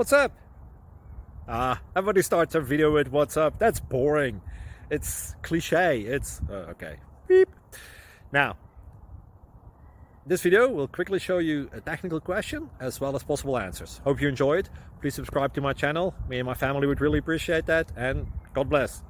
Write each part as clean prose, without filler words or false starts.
What's up? Everybody starts their video with what's up. That's boring. It's cliche. It's okay. Beep. Now, this video will quickly show you a technical question as well as possible answers. Hope you enjoyed. Please subscribe to my channel. Me and my family would really appreciate that, and God bless.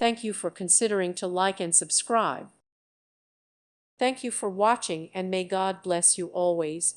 Thank you for considering to like and subscribe. Thank you for watching, and may God bless you always.